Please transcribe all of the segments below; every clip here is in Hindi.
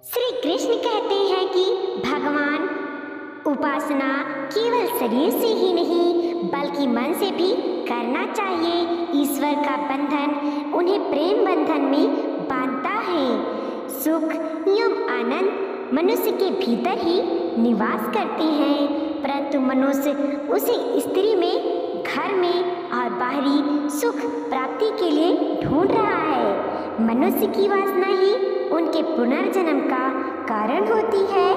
श्री कृष्ण कहते हैं कि भगवान उपासना केवल शरीर से ही नहीं बल्कि मन से भी करना चाहिए। ईश्वर का बंधन उन्हें प्रेम बंधन में बांधता है। सुख एवं आनंद मनुष्य के भीतर ही निवास करते हैं, परंतु मनुष्य उसे स्त्री में, घर में और बाहरी सुख प्राप्ति के लिए ढूंढ रहा है। मनुष्य की वासना ही उनके पुनर्जन्म का कारण होती है।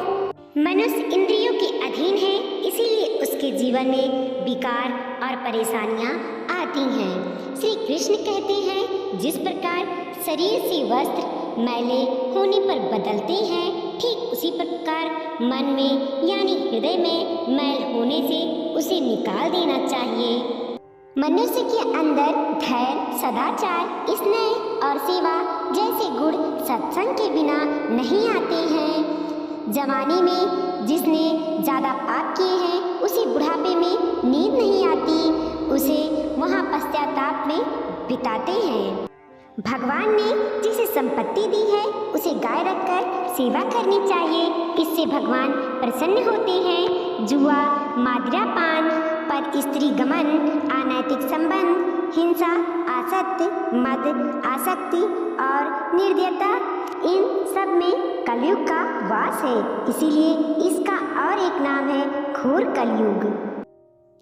मनुष्य इंद्रियों के अधीन है, इसीलिए उसके जीवन में विकार और परेशानियां आती हैं। श्री कृष्ण कहते हैं, जिस प्रकार शरीर से वस्त्र मैले होने पर बदलते हैं, ठीक उसी प्रकार मन में यानी हृदय में मैल होने से उसे निकाल देना चाहिए। मनुष्य के अंदर धैर्य, सदाचार, स्नेह और सेवा जैसे गुण सत्संग के बिना नहीं आते हैं। जवानी में जिसने ज़्यादा पाप किए हैं उसे बुढ़ापे में नींद नहीं आती, उसे वहाँ पश्चाताप में बिताते हैं। भगवान ने जिसे संपत्ति दी है उसे गाय रखकर सेवा करनी चाहिए, इससे भगवान प्रसन्न होते हैं। जुआ, मदिरापान, पर स्त्री गमन, अनैतिक संबंध, हिंसा, आसक्ति, मद आसक्ति और निर्दयता, इन सब में कलयुग का वास है, इसीलिए इसका और एक नाम है घोर कलयुग।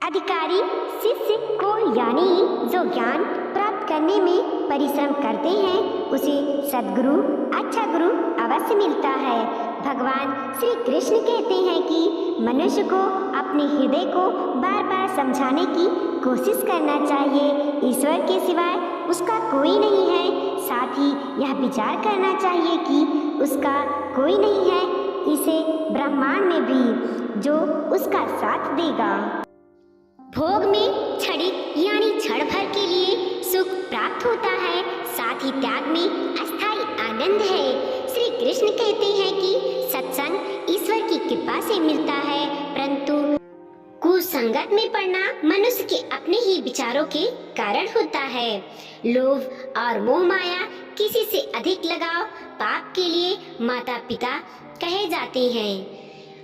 अधिकारी शिष्य को यानी जो ज्ञान प्राप्त करने में परिश्रम करते हैं उसे सद्गुरु, अच्छा गुरु अवश्य मिलता है। भगवान श्री कृष्ण कहते हैं कि मनुष्य को अपने हृदय को बार बार समझाने की कोशिश करना चाहिए, ईश्वर के सिवाय उसका कोई नहीं है। साथ ही यह विचार करना चाहिए कि उसका कोई नहीं है इसे ब्रह्मांड में भी जो उसका साथ देगा। भोग में क्षणिक यानी क्षण भर के लिए सुख प्राप्त होता है, साथ ही त्याग में अस्थायी आनंद है। श्री कृष्ण कहते हैं कि सत्संग ईश्वर की कृपा से मिलता है, परंतु कुसंगत में पड़ना मनुष्य के अपने ही विचारों के कारण होता है। लोभ और मोह माया, किसी से अधिक लगाव पाप के लिए माता पिता कहे जाते हैं,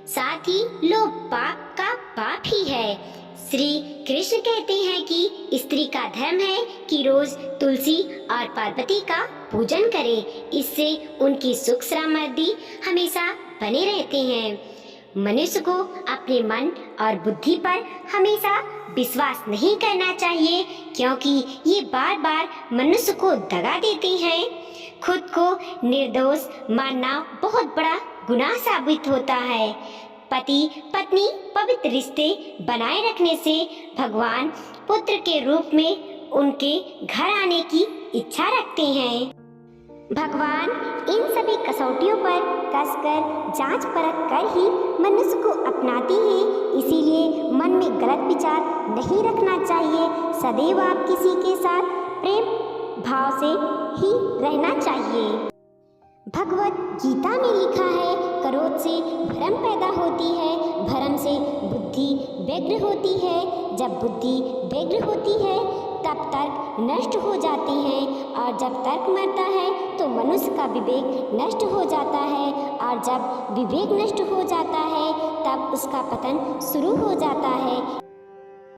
साथ ही लोभ पाप का पाप ही है। श्री कृष्ण कहते हैं कि स्त्री का धर्म है कि रोज तुलसी और पार्वती का पूजन करे, इससे उनकी सुख समृद्धि हमेशा बने रहते हैं। मनुष्य को अपने मन और बुद्धि पर हमेशा विश्वास नहीं करना चाहिए, क्योंकि ये बार बार मनुष्य को दगा देते हैं। खुद को निर्दोष मानना बहुत बड़ा गुनाह साबित होता है। पति पत्नी पवित्र रिश्ते बनाए रखने से भगवान पुत्र के रूप में उनके घर आने की इच्छा रखते हैं। भगवान इन सभी कसौटियों पर कसकर जांच परख कर ही मनुष्य को अपनाते हैं, इसीलिए मन में गलत विचार नहीं रखना चाहिए। सदैव आप किसी के साथ प्रेम भाव से ही रहना चाहिए। भगवत गीता में लिखा है, क्रोध से भ्रम पैदा होती है, भ्रम से बुद्धि व्यग्र होती है, जब बुद्धि व्यग्र होती है तब तर्क नष्ट हो जाते हैं, और जब तर्क मरता है तो मनुष्य का विवेक नष्ट हो जाता है, और जब विवेक नष्ट हो जाता है तब उसका पतन शुरू हो जाता है।